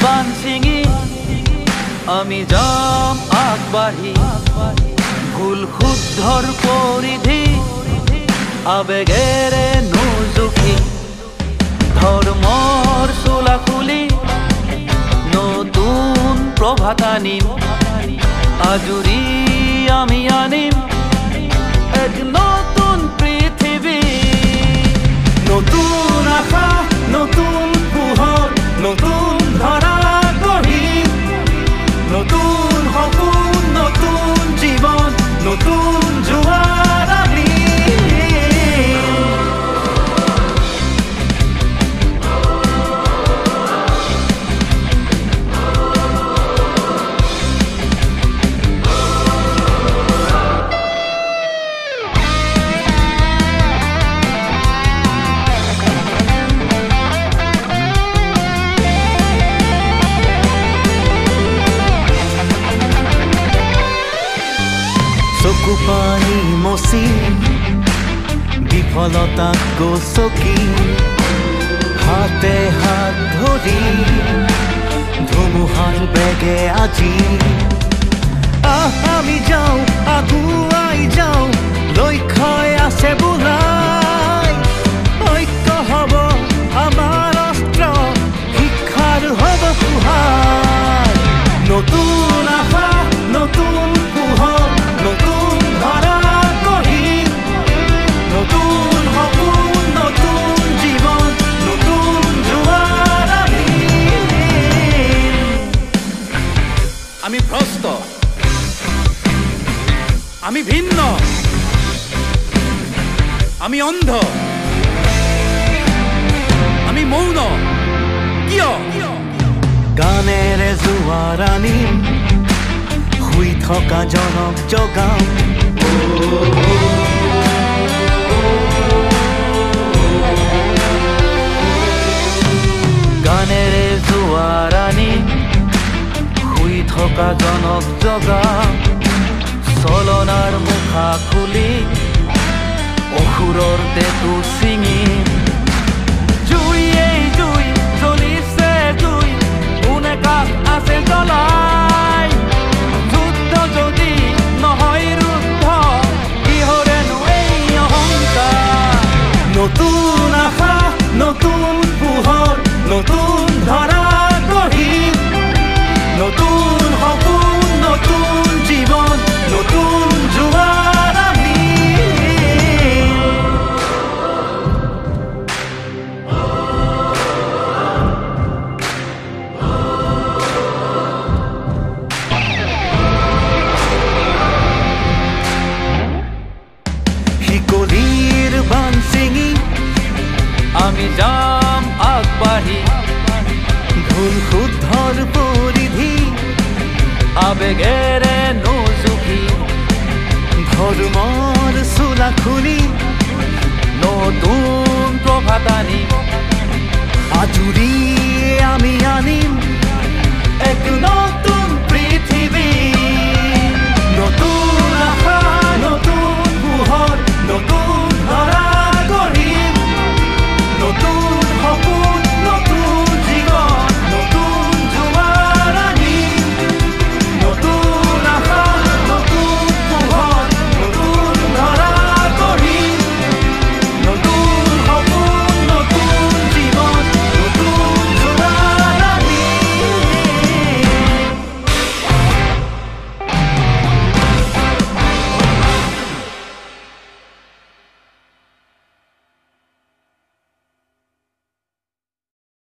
বান ছিঙি আমি যাম আগবাঢ়ি ভুল শুদ্ধৰ পৰিধি আবেগেৰে নুজুখি ধৰ্মৰ চোলা খুলি নতুন প্ৰভাত আনিম আজুৰি আমি আনিম এক নতুন পৃথিৱী নতুন আশা নতুন পোহৰ নতুন ধৰা গঢ়িম নতুন সপোন নতুন জীৱন নতুন জোৱাৰ চকু পানী মচি বিফলতাক গছকি হাতে হাত ধৰি ধুমুহাৰ বেগে আজি আমি যাওঁ আগুৱাই যাওঁ লক্ষ্যই আছে বোলাই ঐক্য হ'ব আমাৰ অস্ত্ৰ শিক্ষাৰ হ'ব সহায় নতুন আশা নতুন পোহৰ নতুন ধৰা গঢ়িম নতুন সপোন নতুন জীৱন নতুন জোৱাৰ আনিম আমি ভ্ৰষ্ট আমি ভিন্ন আমি অন্ধ আমি মৌন কিয় গানেৰে জোৱাৰ আনিম শুই থকা জনক জগাম গানেৰে জোৱাৰ আনিম শুই থকা জনক জগাম চলনাৰ মুখা খুলি অসুৰৰ টেটু ছিঙিম জুইয়ে জুই জ্বলিছে জুই কোনে কাক আছে জ্বলাই যুদ্ধ যদি নহয় ৰুদ্ধ কিহৰেনো এই অহংকাৰ নতুন আশা নতুন পোহৰ নতুন ধৰা গঢ়িম নতুন সপোন নতুন জীৱন নতুন জোৱাৰ শিকলিৰ বান ছিঙি আমি যাম আগবাঢ়ি ভুল শুদ্ধৰ পৰিধি আবেগেৰে নুজুখি ধৰ্মৰ চোলা খুলি নতুন প্ৰভাত